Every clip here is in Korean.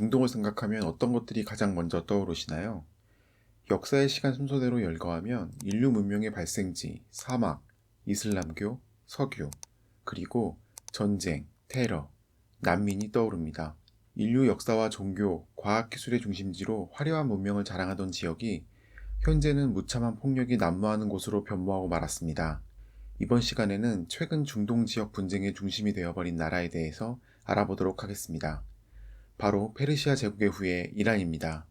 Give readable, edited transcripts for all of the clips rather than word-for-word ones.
중동을 생각하면 어떤 것들이 가장 먼저 떠오르시나요? 역사의 시간 순서대로 열거하면 인류 문명의 발생지, 사막, 이슬람교, 석유, 그리고 전쟁, 테러, 난민이 떠오릅니다. 인류 역사와 종교, 과학기술의 중심지로 화려한 문명을 자랑하던 지역이 현재는 무참한 폭력이 난무하는 곳으로 변모하고 말았습니다. 이번 시간에는 최근 중동 지역 분쟁의 중심이 되어버린 나라에 대해서 알아보도록 하겠습니다. 바로 페르시아 제국의 후예 이란입니다.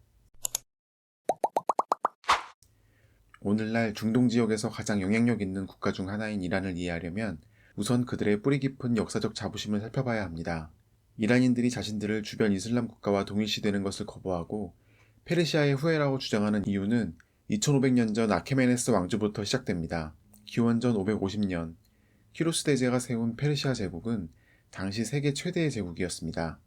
오늘날 중동 지역에서 가장 영향력 있는 국가 중 하나인 이란을 이해하려면 우선 그들의 뿌리 깊은 역사적 자부심을 살펴봐야 합니다. 이란인들이 자신들을 주변 이슬람 국가와 동일시되는 것을 거부하고 페르시아의 후예라고 주장하는 이유는 2500년 전 아케메네스 왕조부터 시작됩니다. 기원전 550년 키루스 대제가 세운 페르시아 제국은 당시 세계 최대의 제국이었습니다.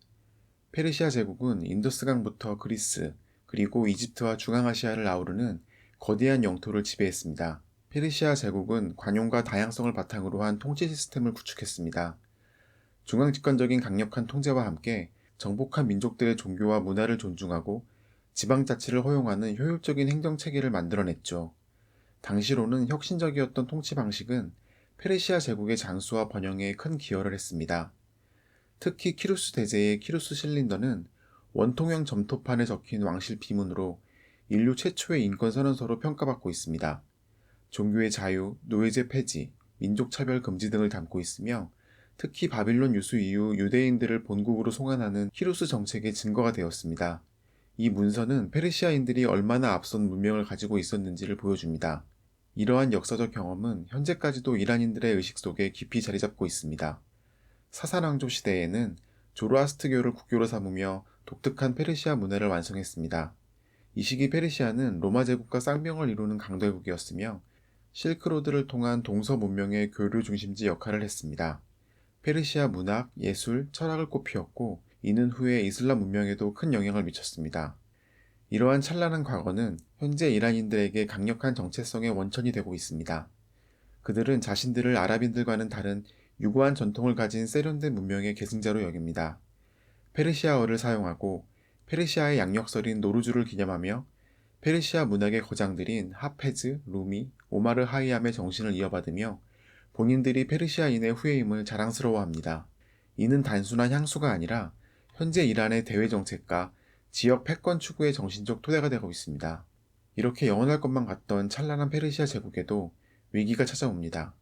페르시아 제국은 인더스강부터 그리스, 그리고 이집트와 중앙아시아를 아우르는 거대한 영토를 지배했습니다. 페르시아 제국은 관용과 다양성을 바탕으로 한 통치 시스템을 구축했습니다. 중앙집권적인 강력한 통제와 함께 정복한 민족들의 종교와 문화를 존중하고 지방자치를 허용하는 효율적인 행정체계를 만들어냈죠. 당시로는 혁신적이었던 통치 방식은 페르시아 제국의 장수와 번영에 큰 기여를 했습니다. 특히 키루스 대제의 키루스 실린더는 원통형 점토판에 적힌 왕실 비문으로 인류 최초의 인권선언서로 평가받고 있습니다. 종교의 자유, 노예제 폐지, 민족차별 금지 등을 담고 있으며 특히 바빌론 유수 이후 유대인들을 본국으로 송환하는 키루스 정책의 증거가 되었습니다. 이 문서는 페르시아인들이 얼마나 앞선 문명을 가지고 있었는지를 보여줍니다. 이러한 역사적 경험은 현재까지도 이란인들의 의식 속에 깊이 자리잡고 있습니다. 사산왕조 시대에는 조로아스트교를 국교로 삼으며 독특한 페르시아 문화를 완성했습니다. 이 시기 페르시아는 로마 제국과 쌍벽을 이루는 강대국이었으며 실크로드를 통한 동서 문명의 교류 중심지 역할을 했습니다. 페르시아 문학, 예술, 철학을 꽃피웠고 이는 후에 이슬람 문명에도 큰 영향을 미쳤습니다. 이러한 찬란한 과거는 현재 이란인들에게 강력한 정체성의 원천이 되고 있습니다. 그들은 자신들을 아랍인들과는 다른 유구한 전통을 가진 세련된 문명의 계승자로 여깁니다. 페르시아어를 사용하고 페르시아의 양력설인 노루즈를 기념하며 페르시아 문학의 거장들인 하페즈, 루미, 오마르 하이암의 정신을 이어받으며 본인들이 페르시아인의 후예임을 자랑스러워합니다. 이는 단순한 향수가 아니라 현재 이란의 대외 정책과 지역 패권 추구의 정신적 토대가 되고 있습니다. 이렇게 영원할 것만 같던 찬란한 페르시아 제국에도 위기가 찾아옵니다.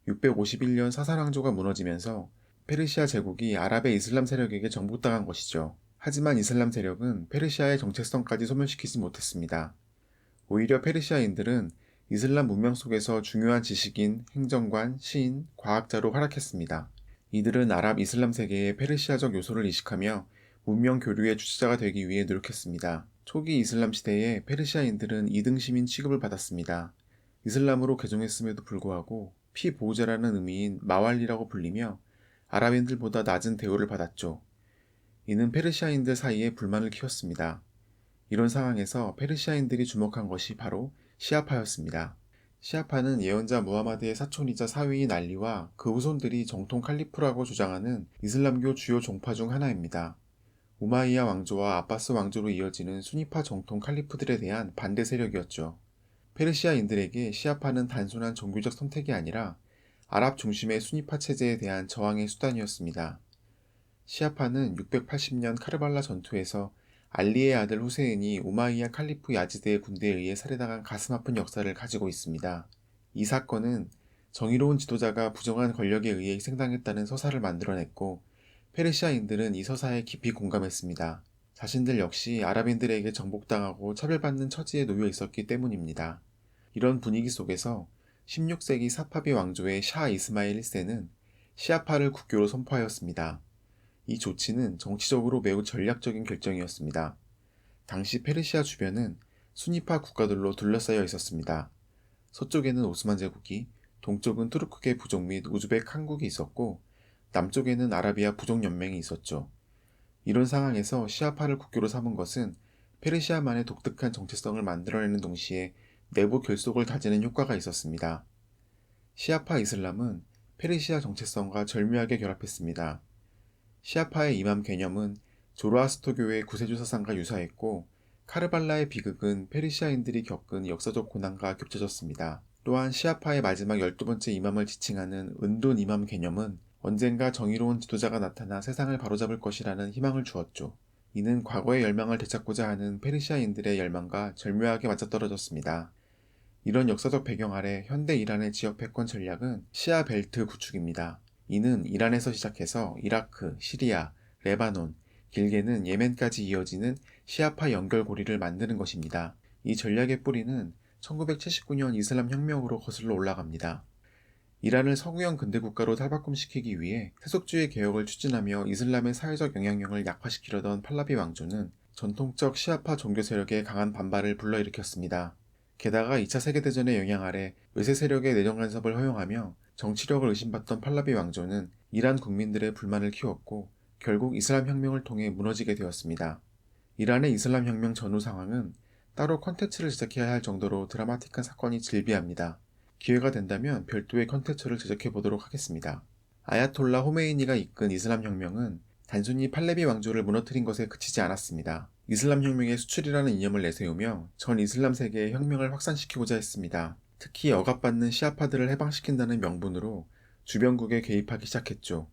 651년 사산왕조가 무너지면서 페르시아 제국이 아랍의 이슬람 세력에게 정복당한 것이죠. 하지만 이슬람 세력은 페르시아의 정체성까지 소멸시키지 못했습니다. 오히려 페르시아인들은 이슬람 문명 속에서 중요한 지식인, 행정관, 시인, 과학자로 활약했습니다. 이들은 아랍 이슬람 세계의 페르시아적 요소를 이식하며 문명 교류의 주체자가 되기 위해 노력했습니다. 초기 이슬람 시대에 페르시아인들은 2등 시민 취급을 받았습니다. 이슬람으로 개종했음에도 불구하고 피보호자라는 의미인 마왈리라고 불리며 아랍인들보다 낮은 대우를 받았죠. 이는 페르시아인들 사이에 불만을 키웠습니다. 이런 상황에서 페르시아인들이 주목한 것이 바로 시아파였습니다. 시아파는 예언자 무하마드의 사촌이자 사위인 알리와 그 후손들이 정통 칼리프라고 주장하는 이슬람교 주요 종파 중 하나입니다. 우마이야 왕조와 아바스 왕조로 이어지는 수니파 정통 칼리프들에 대한 반대 세력이었죠. 페르시아인들에게 시아파는 단순한 종교적 선택이 아니라 아랍 중심의 수니파 체제에 대한 저항의 수단이었습니다. 시아파는 680년 카르발라 전투에서 알리의 아들 후세인이 우마이야 칼리프 야지드의 군대에 의해 살해당한 가슴 아픈 역사를 가지고 있습니다. 이 사건은 정의로운 지도자가 부정한 권력에 의해 희생당했다는 서사를 만들어냈고 페르시아인들은 이 서사에 깊이 공감했습니다. 자신들 역시 아랍인들에게 정복당하고 차별받는 처지에 놓여 있었기 때문입니다. 이런 분위기 속에서 16세기 사파비 왕조의 샤 이스마일 1세는 시아파를 국교로 선포하였습니다. 이 조치는 정치적으로 매우 전략적인 결정이었습니다. 당시 페르시아 주변은 수니파 국가들로 둘러싸여 있었습니다. 서쪽에는 오스만 제국이, 동쪽은 투르크계 부족 및 우즈벡 한국이 있었고, 남쪽에는 아라비아 부족 연맹이 있었죠. 이런 상황에서 시아파를 국교로 삼은 것은 페르시아만의 독특한 정체성을 만들어내는 동시에 내부 결속을 다지는 효과가 있었습니다. 시아파 이슬람은 페르시아 정체성과 절묘하게 결합했습니다. 시아파의 이맘 개념은 조로아스터교의 구세주 사상과 유사했고 카르발라의 비극은 페르시아인들이 겪은 역사적 고난과 겹쳐졌습니다. 또한 시아파의 마지막 12번째 이맘을 지칭하는 은돈 이맘 개념은 언젠가 정의로운 지도자가 나타나 세상을 바로잡을 것이라는 희망을 주었죠. 이는 과거의 열망을 되찾고자 하는 페르시아인들의 열망과 절묘하게 맞아떨어졌습니다. 이런 역사적 배경 아래 현대 이란의 지역 패권 전략은 시아 벨트 구축입니다. 이는 이란에서 시작해서 이라크, 시리아, 레바논, 길게는 예멘까지 이어지는 시아파 연결고리를 만드는 것입니다. 이 전략의 뿌리는 1979년 이슬람 혁명으로 거슬러 올라갑니다. 이란을 서구형 근대국가로 탈바꿈시키기 위해 세속주의 개혁을 추진하며 이슬람의 사회적 영향력을 약화시키려던 팔라비 왕조는 전통적 시아파 종교 세력의 강한 반발을 불러일으켰습니다. 게다가 2차 세계대전의 영향 아래 외세 세력의 내정 간섭을 허용하며 정치력을 의심받던 팔라비 왕조는 이란 국민들의 불만을 키웠고 결국 이슬람 혁명을 통해 무너지게 되었습니다. 이란의 이슬람 혁명 전후 상황은 따로 컨텐츠를 제작해야 할 정도로 드라마틱한 사건이 즐비합니다. 기회가 된다면 별도의 컨텐츠를 제작해 보도록 하겠습니다. 아야톨라 호메이니가 이끈 이슬람 혁명은 단순히 팔레비 왕조를 무너뜨린 것에 그치지 않았습니다. 이슬람 혁명의 수출이라는 이념을 내세우며 전 이슬람 세계의 혁명을 확산시키고자 했습니다. 특히 억압받는 시아파들을 해방시킨다는 명분으로 주변국에 개입하기 시작했죠.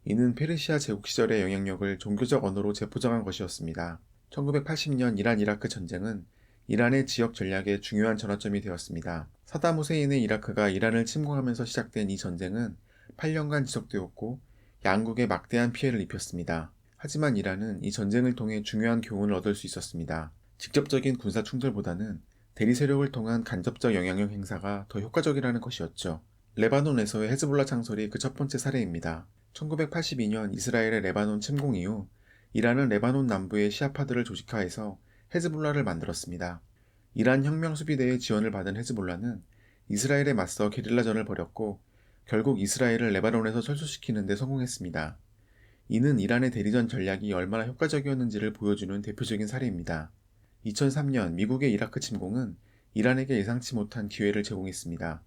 이는 페르시아 제국 시절의 영향력을 종교적 언어로 재포장한 것이었습니다. 1980년 이란-이라크 전쟁은 이란의 지역 전략의 중요한 전환점이 되었습니다. 사담 후세인의 이라크가 이란을 침공하면서 시작된 이 전쟁은 8년간 지속되었고 양국에 막대한 피해를 입혔습니다. 하지만 이란은 이 전쟁을 통해 중요한 교훈을 얻을 수 있었습니다. 직접적인 군사 충돌보다는 대리 세력을 통한 간접적 영향력 행사가 더 효과적이라는 것이었죠. 레바논에서의 헤즈볼라 창설이 그 첫 번째 사례입니다. 1982년 이스라엘의 레바논 침공 이후 이란은 레바논 남부의 시아파들을 조직화해서 헤즈볼라를 만들었습니다. 이란 혁명수비대의 지원을 받은 헤즈볼라는 이스라엘에 맞서 게릴라전을 벌였고 결국 이스라엘을 레바논에서 철수시키는 데 성공했습니다. 이는 이란의 대리전 전략이 얼마나 효과적이었는지를 보여주는 대표적인 사례입니다. 2003년 미국의 이라크 침공은 이란에게 예상치 못한 기회를 제공했습니다.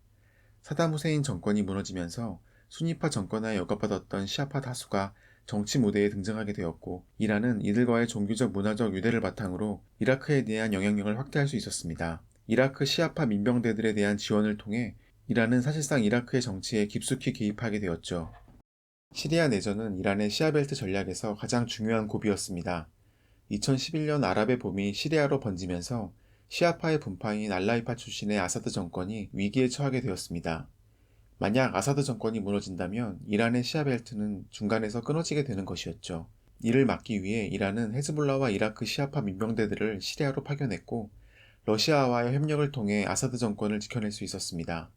사담 후세인 정권이 무너지면서 순위파 정권하에 억압받았던 시아파 다수가 정치 무대에 등장하게 되었고 이란은 이들과의 종교적 문화적 유대를 바탕으로 이라크에 대한 영향력을 확대할 수 있었습니다. 이라크 시아파 민병대들에 대한 지원을 통해 이란은 사실상 이라크의 정치에 깊숙이 개입하게 되었죠. 시리아 내전은 이란의 시아벨트 전략에서 가장 중요한 고비였습니다. 2011년 아랍의 봄이 시리아로 번지면서 시아파의 분파인 알라이파 출신의 아사드 정권이 위기에 처하게 되었습니다. 만약 아사드 정권이 무너진다면 이란의 시아벨트는 중간에서 끊어지게 되는 것이었죠. 이를 막기 위해 이란은 헤즈볼라와 이라크 시아파 민병대들을 시리아로 파견했고 러시아와의 협력을 통해 아사드 정권을 지켜낼 수 있었습니다.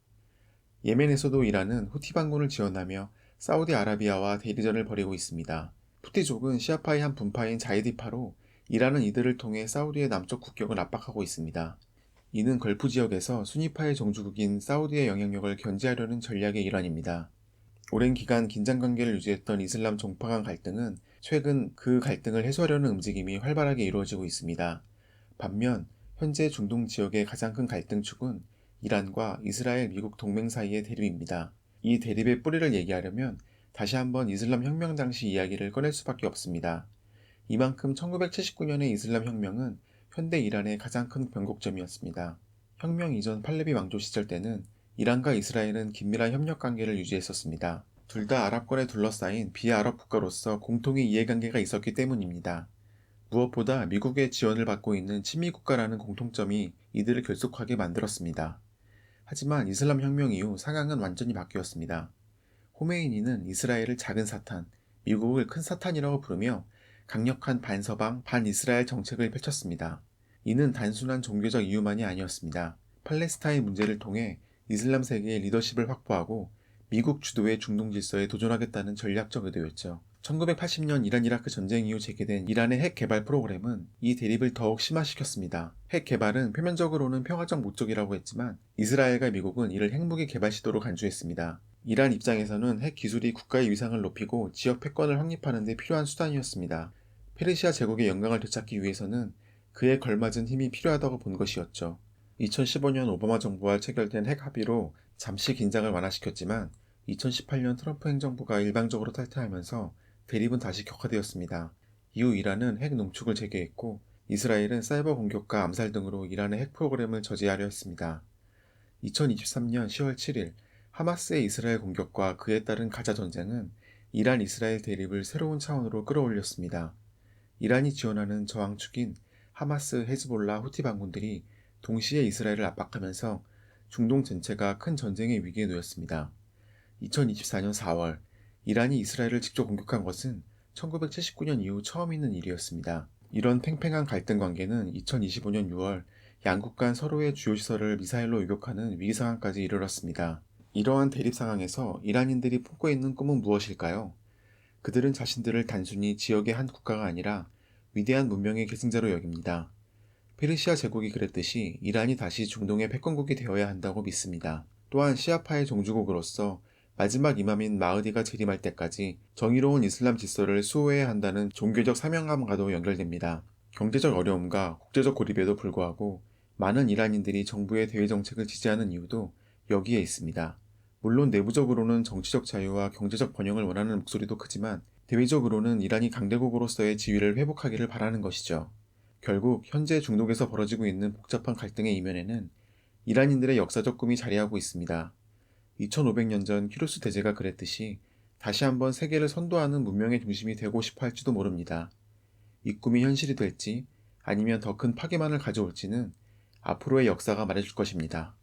예멘에서도 이란은 후티 반군을 지원하며 사우디아라비아와 대리전을 벌이고 있습니다. 후티족은 시아파의 한 분파인 자이디파로 이란은 이들을 통해 사우디의 남쪽 국경을 압박하고 있습니다. 이는 걸프 지역에서 순위파의 종주국인 사우디의 영향력을 견제하려는 전략의 일환입니다. 오랜 기간 긴장관계를 유지했던 이슬람 종파 간 갈등은 최근 그 갈등을 해소하려는 움직임이 활발하게 이루어지고 있습니다. 반면 현재 중동 지역의 가장 큰 갈등축은 이란과 이스라엘, 미국 동맹 사이의 대립입니다. 이 대립의 뿌리를 얘기하려면 다시 한번 이슬람 혁명 당시 이야기를 꺼낼 수밖에 없습니다. 이만큼 1979년의 이슬람 혁명은 현대 이란의 가장 큰 변곡점이었습니다. 혁명 이전 팔레비 왕조 시절 때는 이란과 이스라엘은 긴밀한 협력 관계를 유지했었습니다. 둘 다 아랍권에 둘러싸인 비아랍 국가로서 공통의 이해관계가 있었기 때문입니다. 무엇보다 미국의 지원을 받고 있는 친미국가라는 공통점이 이들을 결속하게 만들었습니다. 하지만 이슬람 혁명 이후 상황은 완전히 바뀌었습니다. 호메이니는 이스라엘을 작은 사탄, 미국을 큰 사탄이라고 부르며 강력한 반서방, 반이스라엘 정책을 펼쳤습니다. 이는 단순한 종교적 이유만이 아니었습니다. 팔레스타인 문제를 통해 이슬람 세계의 리더십을 확보하고 미국 주도의 중동 질서에 도전하겠다는 전략적 의도였죠. 1980년 이란-이라크 전쟁 이후 재개된 이란의 핵 개발 프로그램은 이 대립을 더욱 심화시켰습니다. 핵 개발은 표면적으로는 평화적 목적이라고 했지만 이스라엘과 미국은 이를 핵무기 개발 시도로 간주했습니다. 이란 입장에서는 핵 기술이 국가의 위상을 높이고 지역 패권을 확립하는 데 필요한 수단이었습니다. 페르시아 제국의 영광을 되찾기 위해서는 그에 걸맞은 힘이 필요하다고 본 것이었죠. 2015년 오바마 정부와 체결된 핵 합의로 잠시 긴장을 완화시켰지만 2018년 트럼프 행정부가 일방적으로 탈퇴하면서 대립은 다시 격화되었습니다. 이후 이란은 핵 농축을 재개했고 이스라엘은 사이버 공격과 암살 등으로 이란의 핵 프로그램을 저지하려 했습니다. 2023년 10월 7일 하마스의 이스라엘 공격과 그에 따른 가자 전쟁은 이란 이스라엘 대립을 새로운 차원으로 끌어올렸습니다. 이란이 지원하는 저항축인 하마스, 헤즈볼라, 후티 반군들이 동시에 이스라엘을 압박하면서 중동 전체가 큰 전쟁의 위기에 놓였습니다. 2024년 4월 이란이 이스라엘을 직접 공격한 것은 1979년 이후 처음 있는 일이었습니다. 이런 팽팽한 갈등 관계는 2025년 6월 양국 간 서로의 주요 시설을 미사일로 요격하는 위기 상황까지 이르렀습니다. 이러한 대립 상황에서 이란인들이 품고 있는 꿈은 무엇일까요? 그들은 자신들을 단순히 지역의 한 국가가 아니라 위대한 문명의 계승자로 여깁니다. 페르시아 제국이 그랬듯이 이란이 다시 중동의 패권국이 되어야 한다고 믿습니다. 또한 시아파의 종주국으로서 마지막 이맘인 마흐디가 재림할 때까지 정의로운 이슬람 질서를 수호해야 한다는 종교적 사명감과도 연결됩니다. 경제적 어려움과 국제적 고립에도 불구하고 많은 이란인들이 정부의 대외 정책을 지지하는 이유도 여기에 있습니다. 물론 내부적으로는 정치적 자유와 경제적 번영을 원하는 목소리도 크지만 대외적으로는 이란이 강대국으로서의 지위를 회복하기를 바라는 것이죠. 결국 현재 중동에서 벌어지고 있는 복잡한 갈등의 이면에는 이란인들의 역사적 꿈이 자리하고 있습니다. 2500년 전 키루스 대제가 그랬듯이 다시 한번 세계를 선도하는 문명의 중심이 되고 싶어 할지도 모릅니다. 이 꿈이 현실이 될지 아니면 더 큰 파괴만을 가져올지는 앞으로의 역사가 말해줄 것입니다.